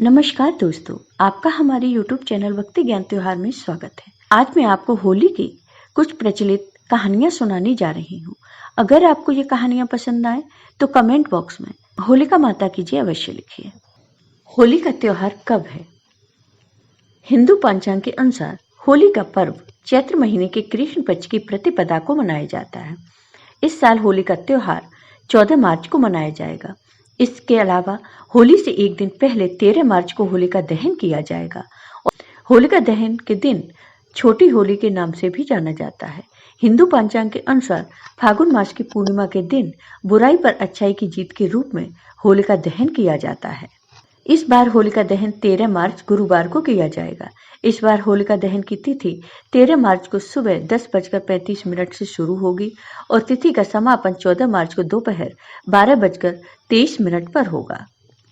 नमस्कार दोस्तों, आपका हमारे YouTube चैनल भक्ति ज्ञान त्योहार में स्वागत है। आज मैं आपको होली की कुछ प्रचलित कहानियां सुनाने जा रही हूँ। अगर आपको ये कहानियां पसंद आए तो कमेंट बॉक्स में होलिका माता की जय अवश्य लिखिए। होली का त्योहार कब है? हिंदू पंचांग के अनुसार होली का पर्व चैत्र महीने के कृष्ण पक्ष की प्रतिपदा को मनाया जाता है। इस साल होली का त्योहार 14 मार्च को मनाया जाएगा। इसके अलावा होली से एक दिन पहले 13 मार्च को होलिका दहन किया जाएगा। होलिका दहन के दिन छोटी होली के नाम से भी जाना जाता है। हिंदू पंचांग के अनुसार फागुन मास की पूर्णिमा के दिन बुराई पर अच्छाई की जीत के रूप में होलिका दहन किया जाता है। इस बार होलिका दहन 13 मार्च गुरुवार को किया जाएगा। इस बार होलिका दहन की तिथि 13 मार्च को सुबह 10:35 से शुरू होगी और तिथि का समापन 14 मार्च को दोपहर 12:23 पर होगा।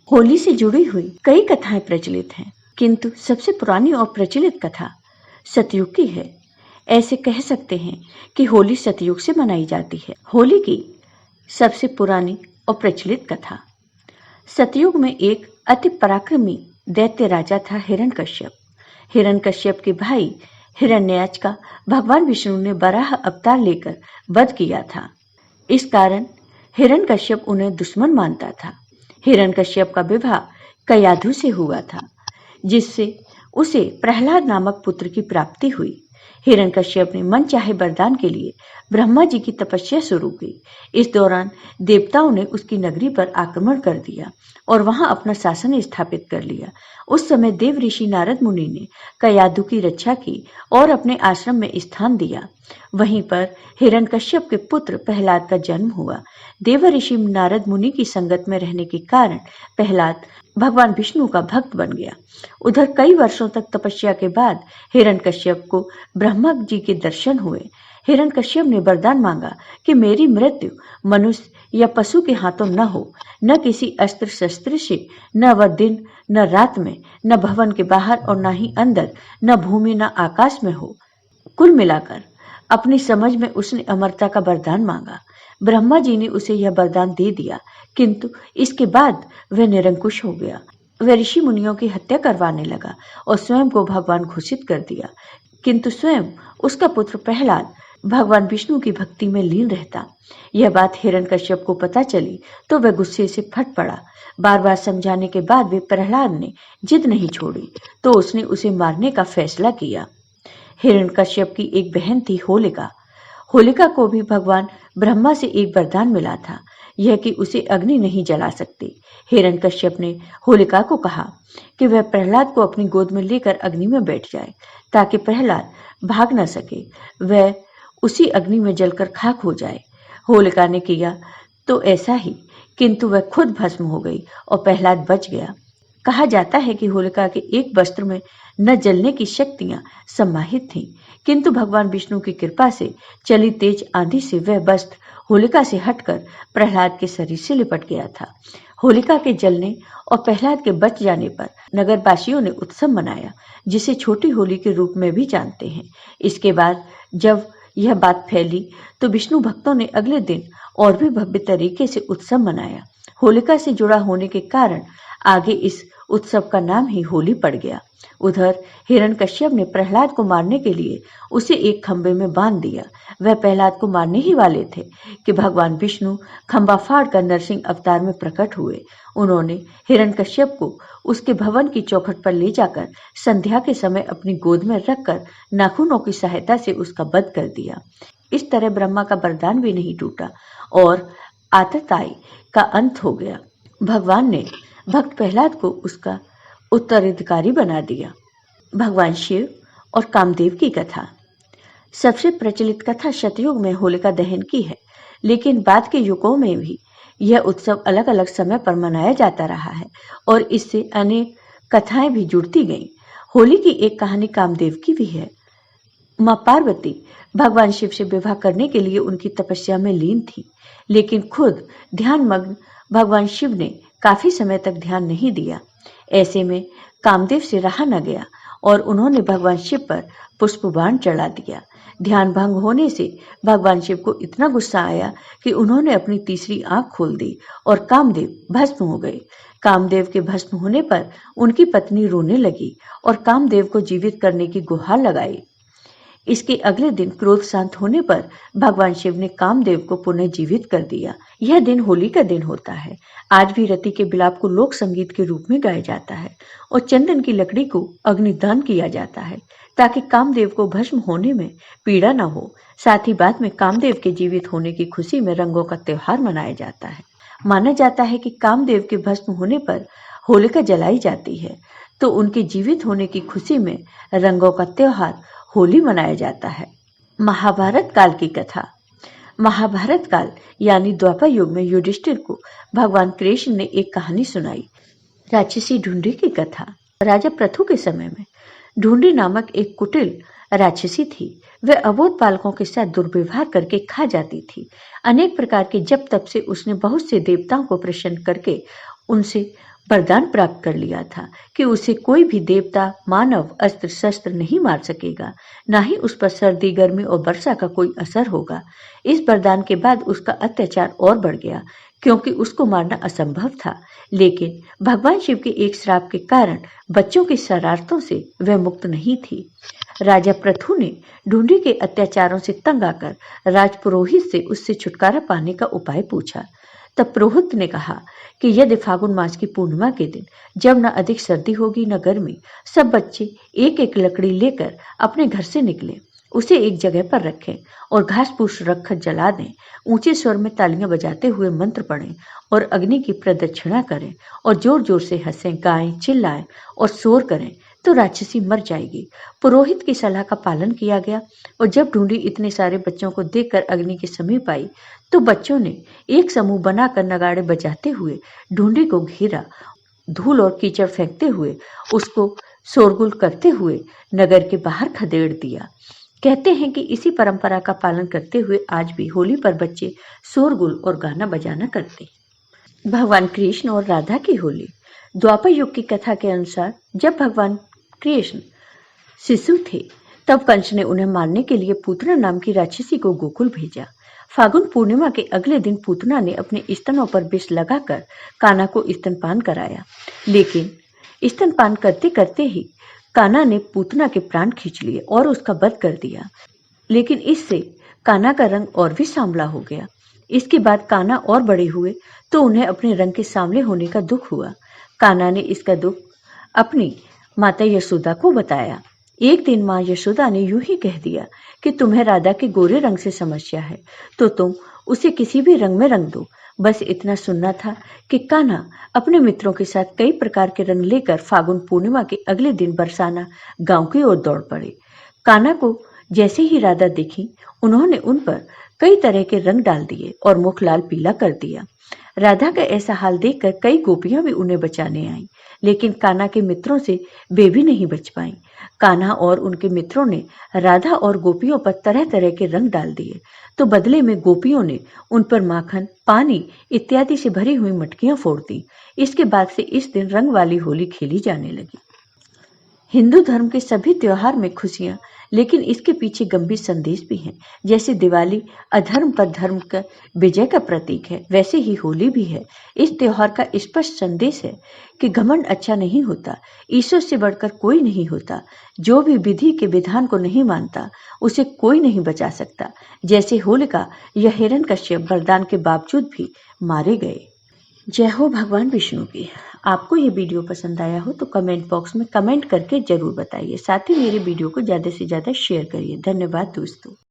होली से जुड़ी हुई कई कथाएं प्रचलित हैं, किंतु सबसे पुरानी और प्रचलित कथा सतयुग की है। ऐसे कह सकते हैं कि होली सतयुग से मनाई जाती है। होली की सबसे पुरानी और प्रचलित कथा। सतयुग में एक अति पराक्रमी दैत्य राजा था हिरण्यकश्यप। हिरण्यकश्यप के भाई हिरण्याक्ष का भगवान विष्णु ने वराह अवतार लेकर वध किया था। इस कारण हिरण्यकश्यप उन्हें दुश्मन मानता था। हिरण्यकश्यप का विवाह कयाधु से हुआ था, जिससे उसे प्रहलाद नामक पुत्र की प्राप्ति हुई। हिरण्यकश्यप ने मनचाहे वरदान के लिए ब्रह्मा जी की तपस्या शुरू की। इस दौरान देवताओं ने उसकी नगरी पर आक्रमण कर दिया और वहां अपना शासन स्थापित कर लिया। उस समय देव ऋषि नारद मुनि ने कयाधु की रक्षा की और अपने आश्रम में स्थान दिया। वहीं पर हिरण्यकश्यप के पुत्र प्रहलाद का जन्म हुआ। देव ऋषि नारद मुनि की संगत में रहने के कारण प्रहलाद भगवान विष्णु का भक्त बन गया। उधर कई वर्षों तक तपस्या के बाद हिरण्यकश्यप को ब्रह्मा जी के दर्शन हुए। हिरण्यकश्यप ने वरदान मांगा कि मेरी मृत्यु मनुष्य या पशु के हाथों न हो, न किसी अस्त्र शस्त्र से, न वह दिन न रात में, न भवन के बाहर और न ही अंदर, न भूमि न आकाश में हो। कुल मिलाकर अपनी समझ में उसने अमरता का वरदान मांगा। ब्रह्मा जी ने उसे यह वरदान दे दिया, किंतु इसके बाद वह निरंकुश हो गया। वह ऋषि मुनियों की हत्या करवाने लगा और स्वयं को भगवान घोषित कर दिया, किंतु स्वयं उसका पुत्र प्रहलाद भगवान विष्णु की भक्ति में लीन रहता। यह बात हिरण्यकश्यप को पता चली तो वह गुस्से से फट पड़ा। बार बार समझाने के बाद भी प्रहलाद ने जिद नहीं छोड़ी तो उसने उसे मारने का फैसला किया। हिरण्यकश्यप की एक बहन थी होलिका। होलिका को भी भगवान ब्रह्मा से एक वरदान मिला था, यह कि उसे अग्नि नहीं जला सकती। हिरण्यकश्यप ने होलिका को कहा कि वह प्रहलाद को अपनी गोद में लेकर अग्नि में बैठ जाए ताकि प्रहलाद भाग न सके, वह उसी अग्नि में जलकर खाक हो जाए। होलिका ने किया तो ऐसा ही, किंतु वह खुद भस्म हो गई और प्रहलाद बच गया। कहा जाता है कि होलिका के एक वस्त्र में न जलने की शक्तियां समाहित थीं, किंतु भगवान विष्णु की कृपा से चली तेज आंधी से वह वस्त्र होलिका से हटकर प्रहलाद के शरीर से लिपट गया था। होलिका के जलने और प्रहलाद के बच जाने पर नगरवासियों ने उत्सव मनाया, जिसे छोटी होली के रूप में भी जानते हैं। इसके बाद जब यह बात फैली तो विष्णु भक्तों ने अगले दिन और भी भव्य तरीके से उत्सव मनाया। होलिका से जुड़ा होने के कारण आगे इस उत्सव का नाम ही होली पड़ गया। उधर हिरण्यकश्यप ने प्रहलाद को मारने के लिए उसे एक खंबे में बांध दिया। वह प्रहलाद को मारने ही वाले थे कि भगवान विष्णु खंबा फाड़कर नरसिंह अवतार में प्रकट हुए। उन्होंने हिरण्यकश्यप को उसके भवन की चौखट पर ले जाकर संध्या के समय अपनी गोद में रखकर नाखूनों की सहायता से उसका वध कर दिया। इस तरह ब्रह्मा का वरदान भी नहीं टूटा और आतताई का अंत हो गया। भगवान ने भक्त प्रहलाद को उसका उत्तराधिकारी बना दिया। भगवान शिव और कामदेव की कथा। सबसे प्रचलित कथा सतयुग में होलिका दहन की है, लेकिन बाद के युगों में भी यह उत्सव अलग अलग समय पर मनाया जाता रहा है और इससे अनेक कथाएं भी जुड़ती गईं। होली की एक कहानी कामदेव की भी है। मां पार्वती भगवान शिव से विवाह करने के लिए उनकी तपस्या में लीन थी, लेकिन खुद ध्यानमग्न भगवान शिव ने काफी समय तक ध्यान नहीं दिया। ऐसे में कामदेव से रहा न गया और उन्होंने भगवान शिव पर पुष्पबाण चढ़ा दिया। ध्यान भंग होने से भगवान शिव को इतना गुस्सा आया कि उन्होंने अपनी तीसरी आंख खोल दी और कामदेव भस्म हो गए। कामदेव के भस्म होने पर उनकी पत्नी रोने लगी और कामदेव को जीवित करने की गुहार लगाई। इसके अगले दिन क्रोध शांत होने पर भगवान शिव ने कामदेव को पुनः जीवित कर दिया। यह दिन होली का दिन होता है। आज भी रति के बिलाप को लोक संगीत के रूप में गाया जाता है और चंदन की लकड़ी को अग्निदान किया जाता है ताकि कामदेव को भस्म होने में पीड़ा न हो। साथ ही बाद में कामदेव के जीवित होने की खुशी में रंगों का त्योहार मनाया जाता है। माना जाता है कि कामदेव के भस्म होने पर होलिका जलाई जाती है, तो उनके जीवित होने की खुशी में रंगों का त्योहार होली मनाया जाता है। महाभारत काल की कथा। महाभारत काल यानी द्वापर युग में युधिष्ठिर को भगवान कृष्ण ने एक कहानी सुनाई। राक्षसी ढूंढी की कथा। राजा पृथु के समय में ढूंढी नामक एक कुटिल राक्षसी थी। वह अबोध बालकों के साथ दुर्व्यवहार करके खा जाती थी। अनेक प्रकार के जप तप से उसने बहुत से देवताओं को प्रसन्न करके उनसे वरदान प्राप्त कर लिया था कि उसे कोई भी देवता मानव अस्त्र शस्त्र नहीं मार सकेगा, न ही उस पर सर्दी गर्मी और वर्षा का कोई असर होगा। इस वरदान के बाद उसका अत्याचार और बढ़ गया क्योंकि उसको मारना असंभव था। लेकिन भगवान शिव के एक श्राप के कारण बच्चों की शरारतों से वह मुक्त नहीं थी। राजा पृथु ने ढूंढी के अत्याचारों से तंग आकर राजपुरोहित से उससे छुटकारा पाने का उपाय पूछा। तब पुरोहित ने कहा कि यदि फागुन मास की पूर्णिमा के दिन, जब न अधिक सर्दी होगी न गर्मी, सब बच्चे एक एक लकड़ी लेकर अपने घर से निकले, उसे एक जगह पर रखें और घास फूस रखकर जला दें। ऊंचे स्वर में तालियां बजाते हुए मंत्र पढ़ें और अग्नि की प्रदक्षिणा करें और जोर जोर से हंसें, गाएं, चिल्लाएं और शोर करें तो राक्षसी मर जाएगी। पुरोहित की सलाह का पालन किया गया और जब ढूंढी इतने सारे बच्चों को देखकर अग्नि के समीप आई तो बच्चों ने एक समूह बनाकर नगाड़े बजाते हुए ढूंढी को घेरा। धूल और कीचड़ फेंकते हुए उसको शोरगुल करते हुए नगर के बाहर खदेड़ दिया। कहते हैं कि इसी परंपरा का पालन करते हुए आज भी होली पर बच्चे शोरगुल और गाना बजाना करते हैं। भगवान कृष्ण और राधा की होली। द्वापर युग की कथा के अनुसार जब भगवान कृष्ण शिशु थे तब कंस ने उन्हें मारने के लिए पूतना नाम की राक्षसी को गोकुल भेजा। फागुन पूर्णिमा के अगले दिन पूतना ने अपने स्तनों पर विष लगाकर कान्हा को स्तनपान कराया, लेकिन स्तनपान करते करते ही कान्हा ने पूतना के प्राण खींच लिए और उसका वध कर दिया। लेकिन इससे कान्हा का रंग और भी सांवला हो गया। इसके बाद कान्हा और बड़े हुए तो उन्हें अपने रंग के सांवले होने का दुख हुआ। कान्हा ने इसका दुख अपनी माता यशोदा को बताया। एक दिन माँ यशोदा ने यूं ही कह दिया कि तुम्हें राधा के गोरे रंग से समस्या है तो तुम उसे किसी भी रंग में रंग दो। बस इतना सुनना था कि कान्हा अपने मित्रों के साथ कई प्रकार के रंग लेकर फागुन पूर्णिमा के अगले दिन बरसाना गांव की ओर दौड़ पड़े। कान्हा को जैसे ही राधा देखी उन्होंने उन पर कई तरह के रंग डाल दिए और मुख लाल पीला कर दिया। राधा का ऐसा हाल देखकर कई गोपियां भी उन्हें बचाने आईं, लेकिन कान्हा के मित्रों से वे भी नहीं बच पाईं। कान्हा और उनके मित्रों ने राधा और गोपियों पर तरह तरह के रंग डाल दिए तो बदले में गोपियों ने उन पर माखन, पानी इत्यादि से भरी हुई मटकियां फोड़ दी। इसके बाद से इस दिन रंग वाली होली खेली जाने लगी। हिंदू धर्म के सभी त्योहार में खुशियां, लेकिन इसके पीछे गंभीर संदेश भी हैं। जैसे दिवाली अधर्म पर धर्म का विजय का प्रतीक है, वैसे ही होली भी है। इस त्योहार का स्पष्ट संदेश है कि घमंड अच्छा नहीं होता, ईश्वर से बढ़कर कोई नहीं होता। जो भी विधि के विधान को नहीं मानता उसे कोई नहीं बचा सकता। जैसे होलिका या हिरण्यकश्यप वरदान के बावजूद भी मारे गए। जय हो भगवान विष्णु की। आपको ये वीडियो पसंद आया हो तो कमेंट बॉक्स में कमेंट करके जरूर बताइए। साथ ही मेरे वीडियो को ज़्यादा से ज़्यादा शेयर करिए। धन्यवाद दोस्तों।